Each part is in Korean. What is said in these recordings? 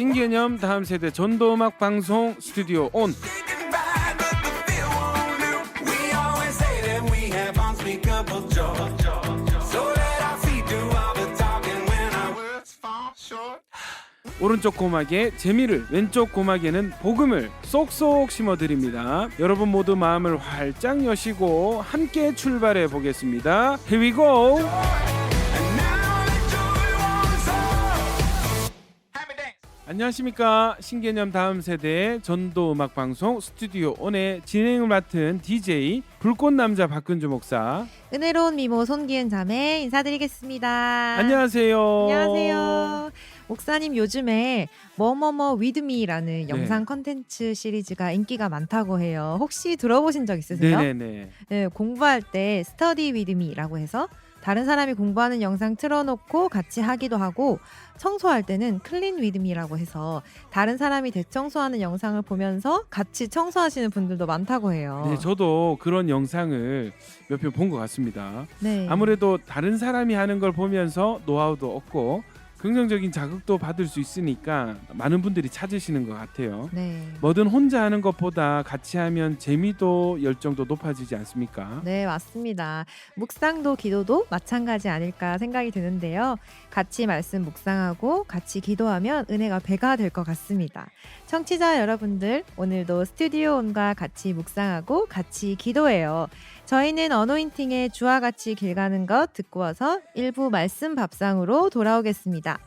신개념 다음 세대 전도음악 방송 스튜디오 온. 오른쪽 고막에 재미를, 왼쪽 고막에는 복음을 쏙쏙 심어드립니다. 여러분 모두 마음을 활짝 여시고 함께 출발해 보겠습니다. Here we go! 안녕하십니까. 신개념 다음 세대 전도음악 방송 스튜디오 온의 진행을 맡은 DJ 불꽃남자 박근주 목사, 은혜로운 미모 손기은 자매 인사드리겠습니다. 안녕하세요. 안녕하세요. 목사님 요즘에 뭐뭐뭐 위드미라는 영상 컨텐츠 시리즈가 인기가 많다고 해요. 혹시 들어보신 적 있으세요? 네네네. 네, 공부할 때 스터디 위드미라고 해서 다른 사람이 공부하는 영상 틀어놓고 같이 하기도 하고, 청소할 때는 클린 위드미라고 해서 다른 사람이 대청소하는 영상을 보면서 같이 청소하시는 분들도 많다고 해요. 네, 저도 그런 영상을 몇 편 본 것 같습니다. 네. 아무래도 다른 사람이 하는 걸 보면서 노하우도 얻고 긍정적인 자극도 받을 수 있으니까 많은 분들이 찾으시는 것 같아요. 네. 뭐든 혼자 하는 것보다 같이 하면 재미도 열정도 높아지지 않습니까? 네, 맞습니다. 묵상도 기도도 마찬가지 아닐까 생각이 드는데요. 같이 말씀 묵상하고 같이 기도하면 은혜가 배가 될 것 같습니다. 청취자 여러분들, 오늘도 스튜디오 온과 같이 묵상하고 같이 기도해요. 저희는 어노인팅의 주와 같이 길 가는 것 듣고 와서 일부 말씀 밥상으로 돌아오겠습니다.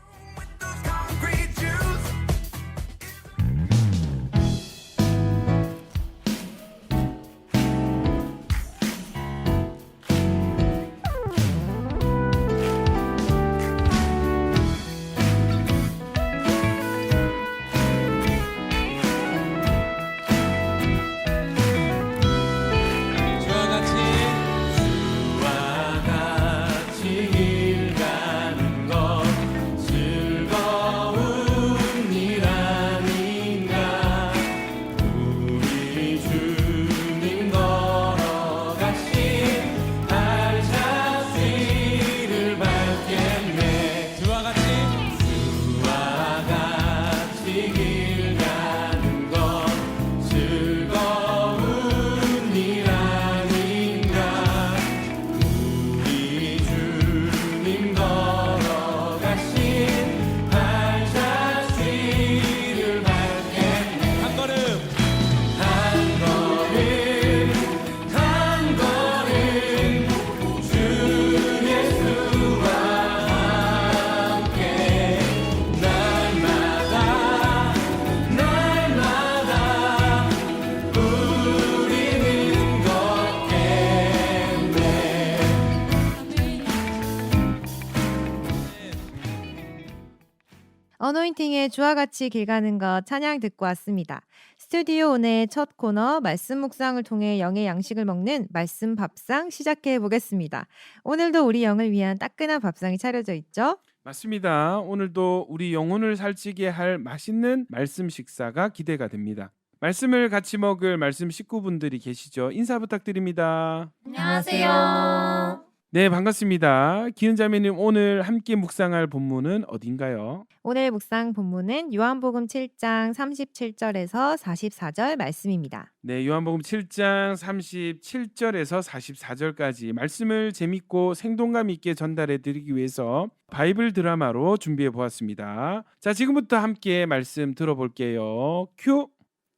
어노인팅의 주와 같이 길 가는 것 찬양 듣고 왔습니다. 스튜디오 온의 첫 코너 말씀 묵상을 통해 영의 양식을 먹는 말씀 밥상 시작해 보겠습니다. 오늘도 우리 영을 위한 따끈한 밥상이 차려져 있죠? 맞습니다. 오늘도 우리 영혼을 살찌게 할 맛있는 말씀 식사가 기대가 됩니다. 말씀을 같이 먹을 말씀 식구분들이 계시죠? 인사 부탁드립니다. 안녕하세요. 네, 반갑습니다. 기은자매님, 오늘 함께 묵상할 본문은 어딘가요? 오늘 묵상 본문은 요한복음 7장 37절에서 44절 말씀입니다. 네, 요한복음 7장 37절에서 44절까지 말씀을 재밌고 생동감 있게 전달해 드리기 위해서 바이블 드라마로 준비해 보았습니다. 자, 지금부터 함께 말씀 들어볼게요. 큐!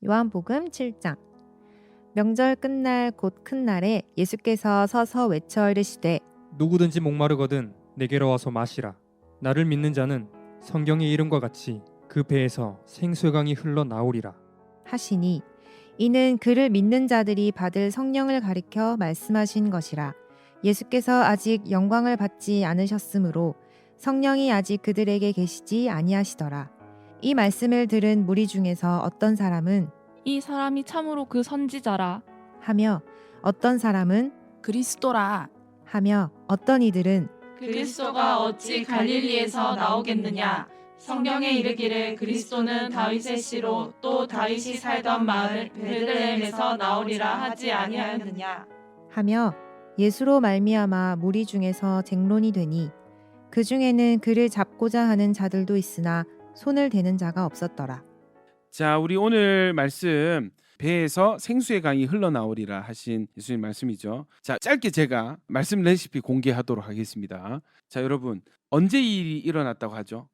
요한복음 7장. 명절 끝날 곧 큰 날에 예수께서 서서 외쳐 이르시되 누구든지 목마르거든 내게로 와서 마시라. 나를 믿는 자는 성경의 이름과 같이 그 배에서 생수강이 흘러나오리라 하시니, 이는 그를 믿는 자들이 받을 성령을 가리켜 말씀하신 것이라. 예수께서 아직 영광을 받지 않으셨으므로 성령이 아직 그들에게 계시지 아니하시더라. 이 말씀을 들은 무리 중에서 어떤 사람은 이 사람이 참으로 그 선지자라. 하며, 어떤 사람은 그리스도라. 하며, 어떤 이들은 그리스도가 어찌 갈릴리에서 나오겠느냐. 성경에 이르기를 그리스도는 다윗의 씨로 또 다윗이 살던 마을 베들레헴에서 나오리라 하지 아니하였느냐. 하며 예수로 말미암아 무리 중에서 쟁론이 되니, 그 중에는 그를 잡고자 하는 자들도 있으나 손을 대는 자가 없었더라. 자, 우리 오늘 말씀 배에서 생수의 강이 흘러나오리라 하신 예수님 말씀이죠. 자, 짧게 제가 말씀 레시피 공개하도록 하겠습니다. 자, 여러분 언제 이 일이 일어났다고 하죠?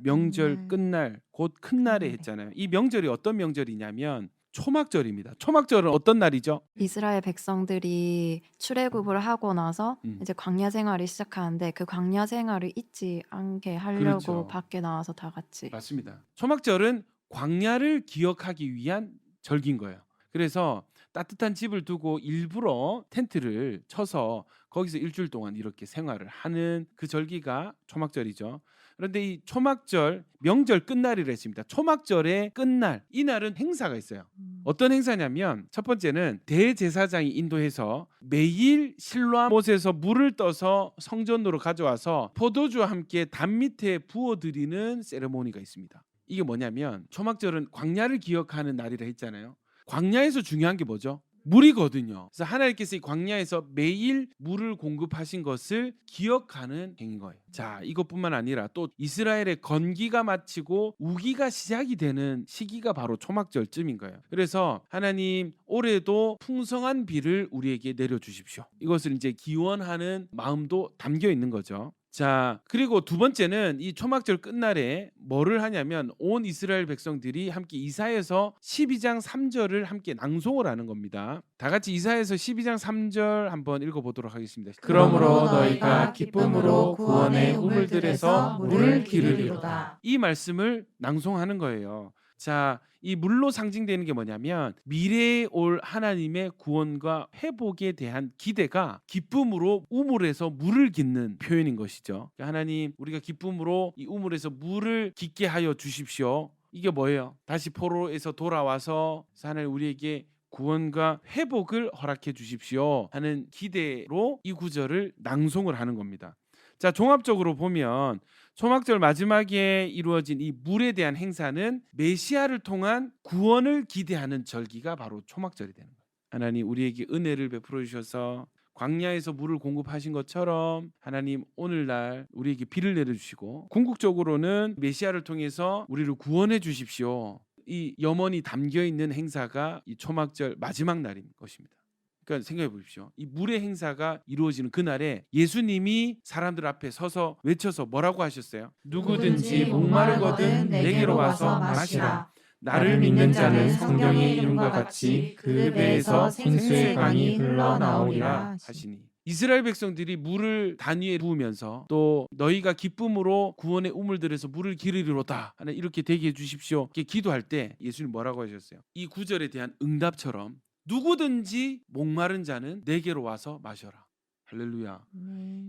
명절 끝날 곧 큰 날에 끝날에. 했잖아요. 이 명절이 어떤 명절이냐면 초막절입니다. 초막절은 어떤 날이죠? 이스라엘 백성들이 출애굽을 하고 나서 이제 광야 생활을 시작하는데 그 광야 생활을 잊지 않게 하려고 그렇죠. 밖에 나와서 다 같이 맞습니다. 초막절은 광야를 기억하기 위한 절기인 거예요. 그래서 따뜻한 집을 두고 일부러 텐트를 쳐서 거기서 일주일 동안 이렇게 생활을 하는 그 절기가 초막절이죠. 그런데 이 초막절 명절 끝날이라 했습니다. 초막절의 끝날, 이 날은 행사가 있어요. 어떤 행사냐면 첫 번째는 대제사장이 인도해서 매일 실로암 못에서 물을 떠서 성전으로 가져와서 포도주와 함께 담 밑에 부어드리는 세레모니가 있습니다. 이게 뭐냐면 초막절은 광야를 기억하는 날이라 했잖아요. 광야에서 중요한 게 뭐죠? 물이거든요. 그래서 하나님께서 이 광야에서 매일 물을 공급하신 것을 기억하는 행인 거예요. 자, 이것뿐만 아니라 또 이스라엘의 건기가 마치고 우기가 시작이 되는 시기가 바로 초막절쯤인 거예요. 그래서 하나님 올해도 풍성한 비를 우리에게 내려주십시오. 이것을 이제 기원하는 마음도 담겨 있는 거죠. 자, 그리고 두 번째는 이 초막절 끝날에 뭐를 하냐면 온 이스라엘 백성들이 함께 이사야서 12장 3절을 함께 낭송을 하는 겁니다. 다 같이 이사야서 12장 3절 한번 읽어보도록 하겠습니다. 그러므로 너희가 기쁨으로 구원의 우물들에서 물을 기르리로다. 이 말씀을 낭송하는 거예요. 자, 이 물로 상징되는 게 뭐냐면 미래에 올 하나님의 구원과 회복에 대한 기대가 기쁨으로 우물에서 물을 깃는 표현인 것이죠. 하나님, 우리가 기쁨으로 이 우물에서 물을 깃게 하여 주십시오. 이게 뭐예요? 다시 포로에서 돌아와서 하나님 우리에게 구원과 회복을 허락해 주십시오 하는 기대로 이 구절을 낭송을 하는 겁니다. 자, 종합적으로 보면 초막절 마지막에 이루어진 이 물에 대한 행사는 메시아를 통한 구원을 기대하는 절기가 바로 초막절이 되는 거예요. 하나님 우리에게 은혜를 베풀어 주셔서 광야에서 물을 공급하신 것처럼 하나님 오늘날 우리에게 비를 내려주시고 궁극적으로는 메시아를 통해서 우리를 구원해 주십시오. 이 염원이 담겨 있는 행사가 이 초막절 마지막 날인 것입니다. 그러니까 생각해 보십시오. 이 물의 행사가 이루어지는 그날에 예수님이 사람들 앞에 서서 외쳐서 뭐라고 하셨어요? 누구든지 목마르거든 내게로 와서 마시라. 나를 믿는 자는 성경의 이름과 같이 그 배에서 생수의 강이 흘러나오리라 하시니. 이스라엘 백성들이 물을 단위에 부으면서 또 너희가 기쁨으로 구원의 우물들에서 물을 기르리로다 하는 이렇게 되게 해 주십시오. 이렇게 기도할 때 예수님 뭐라고 하셨어요? 이 구절에 대한 응답처럼 누구든지 목마른 자는 내게로 와서 마셔라. 할렐루야.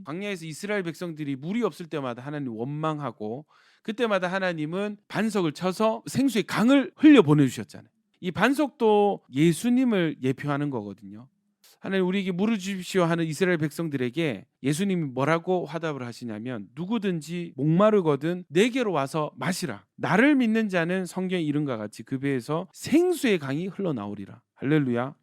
광야에서 이스라엘 백성들이 물이 없을 때마다 하나님 원망하고 그때마다 하나님은 반석을 쳐서 생수의 강을 흘려 보내주셨잖아요. 이 반석도 예수님을 예표하는 거거든요. 하나님 우리에게 물을 주십시오 하는 이스라엘 백성들에게 예수님이 뭐라고 화답을 하시냐면 누구든지 목마르거든 내게로 와서 마시라. 나를 믿는 자는 성경의 이름과 같이 그 배에서 생수의 강이 흘러나오리라. 할렐루야.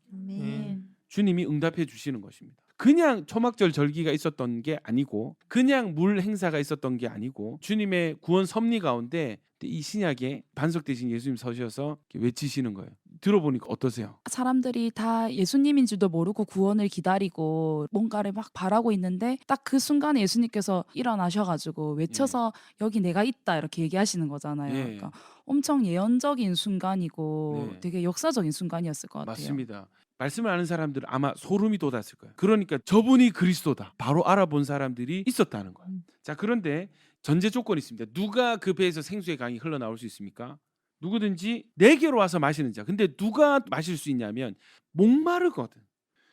주님이 응답해 주시는 것입니다. 그냥 초막절 절기가 있었던 게 아니고 그냥 물 행사가 있었던 게 아니고 주님의 구원 섭리 가운데 이 신약에 반석 대신 예수님 서셔서 외치시는 거예요. 들어보니까 어떠세요? 사람들이 다 예수님인 줄도 모르고 구원을 기다리고 뭔가를 막 바라고 있는데 딱 그 순간에 예수님께서 일어나셔가지고 외쳐서 여기 내가 있다 이렇게 얘기하시는 거잖아요. 예. 그러니까 엄청 예언적인 순간이고 네. 되게 역사적인 순간이었을 것 같아요. 맞습니다. 말씀을 아는 사람들은 아마 소름이 돋았을 거예요. 그러니까 저분이 그리스도다. 바로 알아본 사람들이 있었다는 거예요. 자, 그런데 전제 조건이 있습니다. 누가 그 배에서 생수의 강이 흘러나올 수 있습니까? 누구든지 내게로 와서 마시는 자. 근데 누가 마실 수 있냐면 목마르거든.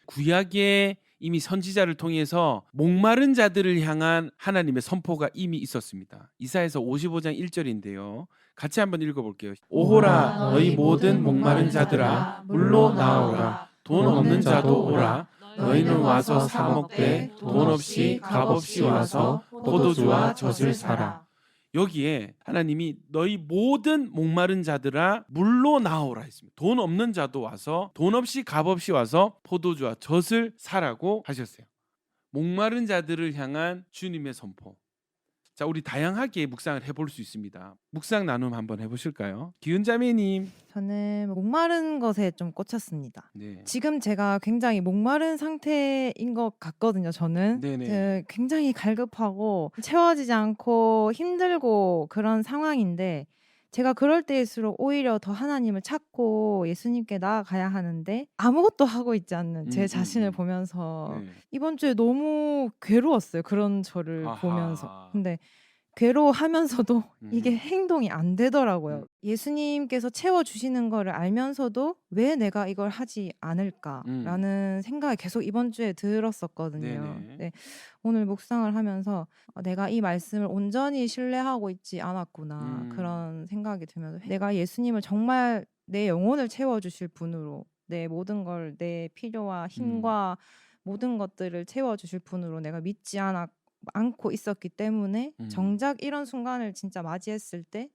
구약에 이미 선지자를 통해서 목마른 자들을 향한 하나님의 선포가 이미 있었습니다. 이사야서 55장 1절인데요. 같이 한번 읽어볼게요. 오호라 너희 모든 목마른 자들아 물로 나오라. 돈 없는 자도 오라. 너희는 와서 사 먹되 돈 없이 값 없이 와서 포도주와 젖을 사라. 여기에 하나님이 너희 모든 목마른 자들아 물로 나오라 했습니다. 돈 없는 자도 와서 돈 없이 값 없이 와서 포도주와 젖을 사라고 하셨어요. 목마른 자들을 향한 주님의 선포. 자, 우리 다양하게 묵상을 해볼 수 있습니다. 묵상 나눔 한번 해보실까요? 기은자매님. 저는 목마른 것에 좀 꽂혔습니다. 네. 지금 제가 굉장히 목마른 상태인 것 같거든요. 저는 네네. 굉장히 갈급하고 채워지지 않고 힘들고 그런 상황인데 제가 그럴 때일수록 오히려 더 하나님을 찾고 예수님께 나아가야 하는데 아무것도 하고 있지 않는 제 자신을 보면서 네. 이번 주에 너무 괴로웠어요. 그런 저를 아하. 보면서. 근데 괴로워하면서도 이게 음. 행동이 안 되더라고요. 음. 예수님께서 채워주시는 거를 알면서도 왜 내가 이걸 하지 않을까라는 생각이 계속 이번 주에 들었었거든요. 네네. 네, 오늘 묵상을 하면서 내가 이 말씀을 온전히 신뢰하고 있지 않았구나 그런 생각이 들면서 내가 예수님을 정말 내 영혼을 채워주실 분으로 내 모든 걸 내 필요와 힘과 모든 것들을 채워주실 분으로 내가 믿지 않고 있었기 때문에 정작 이런 순간을 진짜 맞이했을 때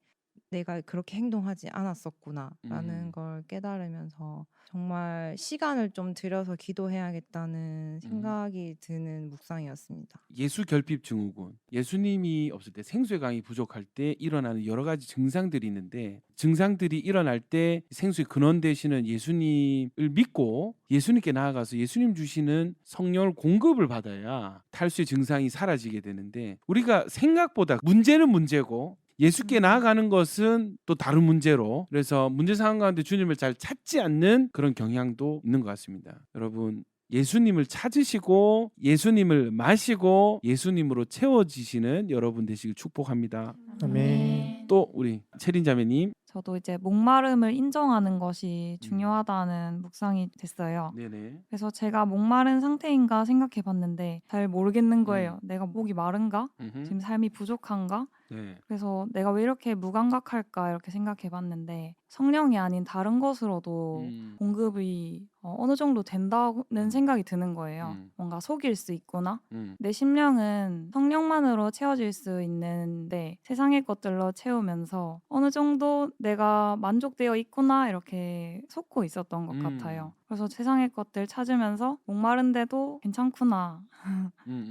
내가 그렇게 행동하지 않았었구나라는 걸 깨달으면서 정말 시간을 좀 들여서 기도해야겠다는 생각이 드는 묵상이었습니다. 예수 결핍 증후군. 예수님이 없을 때 생수의 강이 부족할 때 일어나는 여러 가지 증상들이 있는데 증상들이 일어날 때 생수의 근원 되시는 예수님을 믿고 예수님께 나아가서 예수님 주시는 성령을 공급을 받아야 탈수의 증상이 사라지게 되는데 우리가 생각보다 문제는 문제고 예수께 나아가는 것은 또 다른 문제로 그래서 문제 상황 가운데 주님을 잘 찾지 않는 그런 경향도 있는 것 같습니다. 여러분 예수님을 찾으시고 예수님을 마시고 예수님으로 채워지시는 여러분 되시길 축복합니다. 아멘. 또 우리 채린 자매님. 저도 이제 목마름을 인정하는 것이 중요하다는 묵상이 됐어요. 네네. 그래서 제가 목마른 상태인가 생각해 봤는데 잘 모르겠는 거예요. 내가 목이 마른가? 지금 삶이 부족한가? 네. 그래서 내가 왜 이렇게 무감각할까 이렇게 생각해 봤는데 성령이 아닌 다른 것으로도 공급이 어느 정도 된다는 생각이 드는 거예요. 뭔가 속일 수 있구나. 내 심령은 성령만으로 채워질 수 있는데 세상의 것들로 채우면서 어느 정도 내가 만족되어 있구나 이렇게 속고 있었던 것 같아요. 그래서 세상의 것들 찾으면서 목마른데도 괜찮구나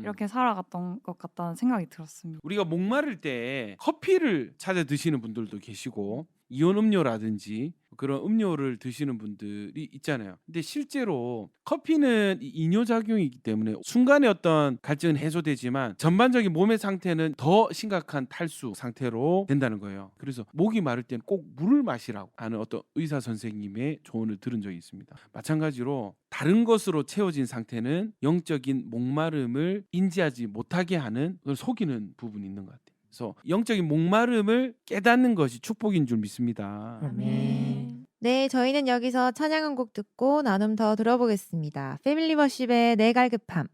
이렇게 살아갔던 것 같다는 생각이 들었습니다. 우리가 목마를 때 커피를 찾아 드시는 분들도 계시고 이온 음료라든지 그런 음료를 드시는 분들이 있잖아요. 근데 실제로 커피는 이뇨 작용이기 때문에 순간의 어떤 갈증은 해소되지만 전반적인 몸의 상태는 더 심각한 탈수 상태로 된다는 거예요. 그래서 목이 마를 때는 꼭 물을 마시라고 하는 어떤 의사 선생님의 조언을 들은 적이 있습니다. 마찬가지로 다른 것으로 채워진 상태는 영적인 목마름을 인지하지 못하게 하는 그걸 속이는 부분이 있는 것 같아요. 그래서 영적인 목마름을 깨닫는 것이 축복인 줄 믿습니다. 아멘. 네, 저희는 여기서 찬양 한 곡 듣고 나눔 더 들어보겠습니다. 패밀리 워십의 내 갈급함.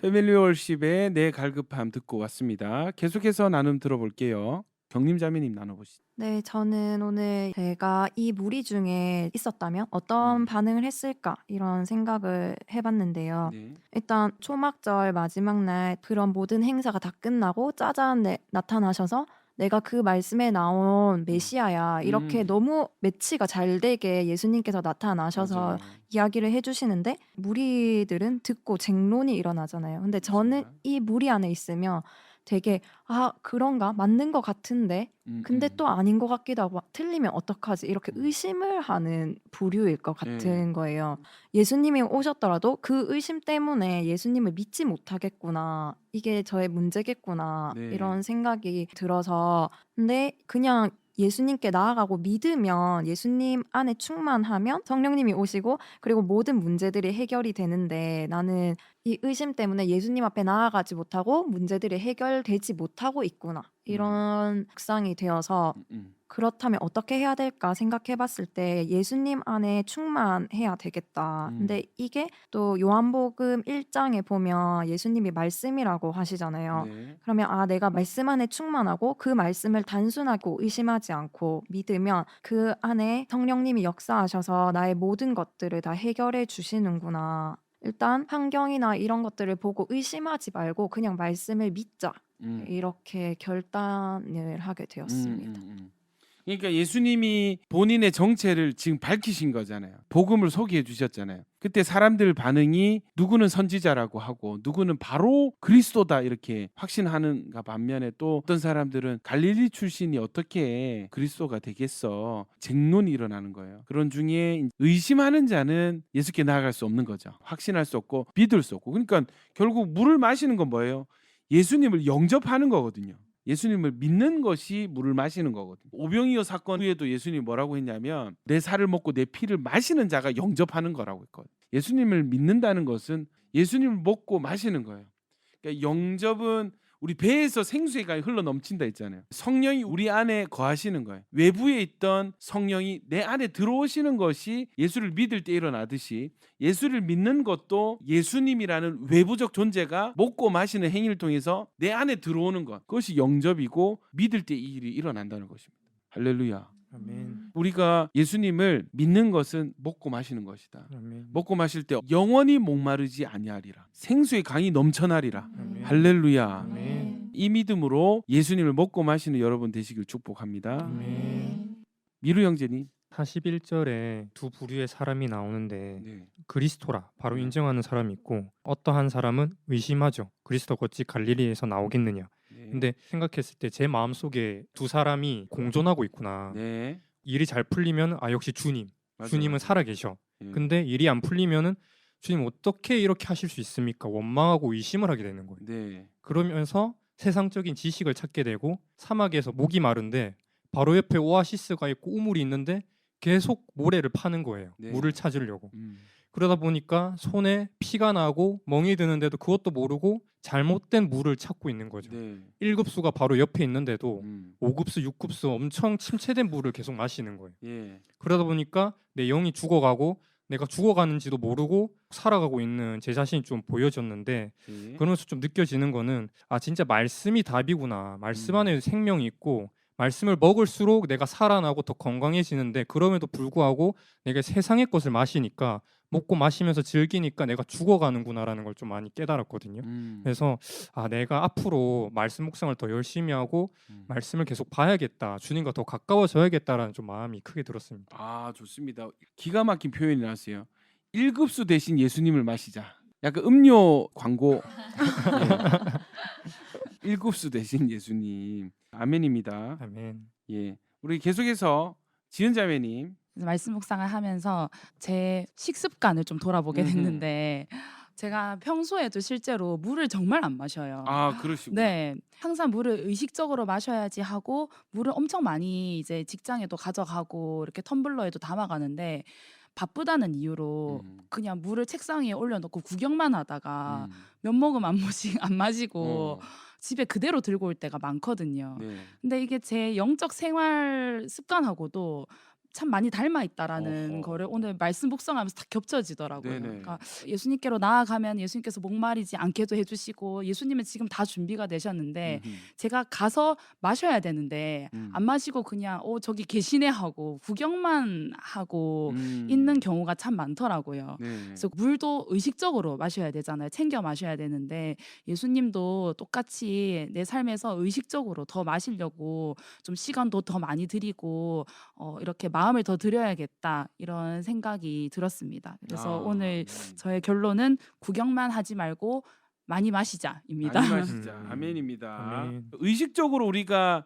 패밀리 월십의 내 갈급함 듣고 왔습니다. 계속해서 나눔 들어볼게요. 경림 자매님 나눠보시죠. 네, 저는 오늘 제가 이 무리 중에 있었다면 어떤 반응을 했을까 이런 생각을 해봤는데요. 네. 일단 초막절 마지막 날 그런 모든 행사가 다 끝나고 짜잔 나타나셔서 내가 그 말씀에 나온 메시아야 이렇게 음. 너무 매치가 잘 되게 예수님께서 나타나셔서 맞아요. 이야기를 해주시는데 무리들은 듣고 쟁론이 일어나잖아요. 근데 저는 맞습니다. 이 무리 안에 있으면 되게 아 그런가 맞는 것 같은데 근데 또 아닌 것 같기도 하고 틀리면 어떡하지 이렇게 의심을 하는 부류일 것 같은 거예요. 예수님이 오셨더라도 그 의심 때문에 예수님을 믿지 못하겠구나 이게 저의 문제겠구나 네. 이런 생각이 들어서 근데 그냥 예수님께 나아가고 믿으면 예수님 안에 충만하면 성령님이 오시고 그리고 모든 문제들이 해결이 되는데 나는 이 의심 때문에 예수님 앞에 나아가지 못하고 문제들이 해결되지 못하고 있구나 이런 묵상이 되어서 그렇다면 어떻게 해야 될까 생각해 봤을 때 예수님 안에 충만해야 되겠다. 근데 이게 또 요한복음 1장에 보면 예수님이 말씀이라고 하시잖아요. 네. 그러면 아 내가 말씀 안에 충만하고 그 말씀을 단순하고 의심하지 않고 믿으면 그 안에 성령님이 역사하셔서 나의 모든 것들을 다 해결해 주시는구나. 일단 환경이나 이런 것들을 보고 의심하지 말고 그냥 말씀을 믿자. 이렇게 결단을 하게 되었습니다. 그러니까 예수님이 본인의 정체를 지금 밝히신 거잖아요. 복음을 소개해 주셨잖아요. 그때 사람들 반응이 누구는 선지자라고 하고 누구는 바로 그리스도다 이렇게 확신하는가 반면에 또 어떤 사람들은 갈릴리 출신이 어떻게 그리스도가 되겠어 쟁론이 일어나는 거예요. 그런 중에 의심하는 자는 예수께 나아갈 수 없는 거죠. 확신할 수 없고 믿을 수 없고 그러니까 결국 물을 마시는 건 뭐예요? 예수님을 영접하는 거거든요. 예수님을 믿는 것이 물을 마시는 거거든요. 오병이어 사건 후에도 예수님이 뭐라고 했냐면 내 살을 먹고 내 피를 마시는 자가 영접하는 거라고 했거든요. 예수님을 믿는다는 것은 예수님을 먹고 마시는 거예요. 그러니까 영접은 우리 배에서 생수가 흘러 넘친다 했잖아요. 성령이 우리 안에 거하시는 거예요. 외부에 있던 성령이 내 안에 들어오시는 것이 예수를 믿을 때 일어나듯이 예수를 믿는 것도 예수님이라는 외부적 존재가 먹고 마시는 행위를 통해서 내 안에 들어오는 것. 그것이 영접이고 믿을 때 이 일이 일어난다는 것입니다. 할렐루야. 아멘. 우리가 예수님을 믿는 것은 먹고 마시는 것이다. 아멘. 먹고 마실 때 영원히 목마르지 아니하리라. 생수의 강이 넘쳐나리라. 아멘. 할렐루야. 아멘. 이 믿음으로 예수님을 먹고 마시는 여러분 되시길 축복합니다. 아멘. 미루 형제님. 41절에 두 부류의 사람이 나오는데 네. 그리스도라 바로 인정하는 사람이 있고 어떠한 사람은 의심하죠. 그리스도가 어찌 갈릴리에서 나오겠느냐. 네. 근데 생각했을 때 제 마음속에 두 사람이 공존하고 있구나. 네. 일이 잘 풀리면 아 역시 주님. 맞아, 주님은 맞아. 살아계셔. 예. 근데 일이 안 풀리면은 주님 어떻게 이렇게 하실 수 있습니까? 원망하고 의심을 하게 되는 거예요. 네. 그러면서 세상적인 지식을 찾게 되고 사막에서 목이 마른데 바로 옆에 오아시스가 있고 우물이 있는데 계속 모래를 파는 거예요. 네. 물을 찾으려고. 그러다 보니까 손에 피가 나고 멍이 드는데도 그것도 모르고 잘못된 물을 찾고 있는 거죠. 네. 1급수가 바로 옆에 있는데도 음. 5급수, 6급수 엄청 침체된 물을 계속 마시는 거예요. 예. 그러다 보니까 내 영이 죽어가고 내가 죽어가는지도 모르고 살아가고 있는 제 자신이 좀 보여졌는데 예. 그러면서 좀 느껴지는 거는 아 진짜 말씀이 답이구나. 말씀 안에 생명이 있고 말씀을 먹을수록 내가 살아나고 더 건강해지는데 그럼에도 불구하고 내가 세상의 것을 마시니까 먹고 마시면서 즐기니까 내가 죽어가는구나라는 걸 좀 많이 깨달았거든요. 그래서 아 내가 앞으로 말씀 묵상을 더 열심히 하고 말씀을 계속 봐야겠다. 주님과 더 가까워져야겠다라는 좀 마음이 크게 들었습니다. 아 좋습니다. 기가 막힌 표현이 나왔어요. 1급수 대신 예수님을 마시자. 약간 음료 광고. 예. 1급수 대신 예수님. 아멘입니다. 아멘. 예. 우리 계속해서 지은 자매님. 그래서 말씀 묵상을 하면서 제 식습관을 좀 돌아보게 됐는데 제가 평소에도 실제로 물을 정말 안 마셔요. 아 그러시구나. 네, 항상 물을 의식적으로 마셔야지 하고 물을 엄청 많이 이제 직장에도 가져가고 이렇게 텀블러에도 담아가는데 바쁘다는 이유로 그냥 물을 책상 위에 올려놓고 구경만 하다가 몇 모금 안 마시고 집에 그대로 들고 올 때가 많거든요. 네. 근데 이게 제 영적 생활 습관하고도 참 많이 닮아 있다라는 어허. 거를 오늘 말씀 묵상하면서 다 겹쳐지더라고요. 네네. 그러니까 예수님께로 나아가면 예수님께서 목마르지 않게도 해주시고 예수님은 지금 다 준비가 되셨는데 제가 가서 마셔야 되는데 안 마시고 그냥 저기 계시네 하고 구경만 하고 있는 경우가 참 많더라고요. 네. 그래서 물도 의식적으로 마셔야 되잖아요. 챙겨 마셔야 되는데 예수님도 똑같이 내 삶에서 의식적으로 더 마시려고 좀 시간도 더 많이 드리고 이렇게 마음을 더 드려야겠다 이런 생각이 들었습니다. 그래서 오늘 저의 결론은 구경만 하지 말고 많이 마시자입니다. 많이 마시자. 아멘입니다. 아멘. 의식적으로 우리가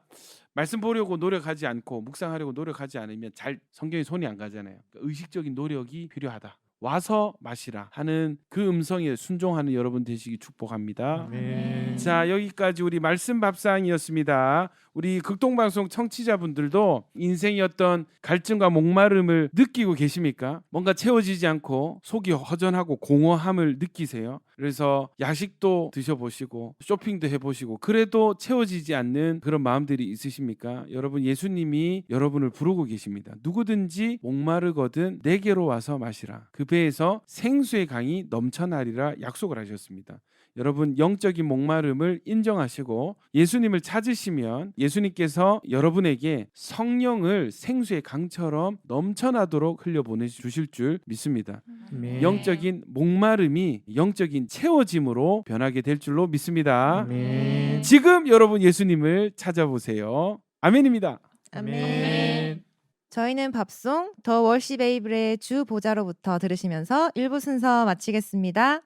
말씀 보려고 노력하지 않고 묵상하려고 노력하지 않으면 잘 성경에 손이 안 가잖아요. 그러니까 의식적인 노력이 필요하다. 와서 마시라 하는 그 음성에 순종하는 여러분 되시기 축복합니다. 아멘. 자, 여기까지 우리 말씀 밥상이었습니다. 우리 극동방송 청취자분들도 인생의 어떤 갈증과 목마름을 느끼고 계십니까? 뭔가 채워지지 않고 속이 허전하고 공허함을 느끼세요? 그래서 야식도 드셔보시고 쇼핑도 해보시고 그래도 채워지지 않는 그런 마음들이 있으십니까? 여러분, 예수님이 여러분을 부르고 계십니다. 누구든지 목마르거든 내게로 와서 마시라. 그 배에서 생수의 강이 넘쳐나리라 약속을 하셨습니다. 여러분, 영적인 목마름을 인정하시고 예수님을 찾으시면 예수님께서 여러분에게 성령을 생수의 강처럼 넘쳐나도록 흘려보내 주실 줄 믿습니다. 아멘. 영적인 목마름이 영적인 채워짐으로 변하게 될 줄로 믿습니다. 아멘. 지금 여러분 예수님을 찾아보세요. 아멘입니다. 아멘. 저희는 밥송 더 월십 에이블의 주 보좌로부터 들으시면서 1부 순서 마치겠습니다.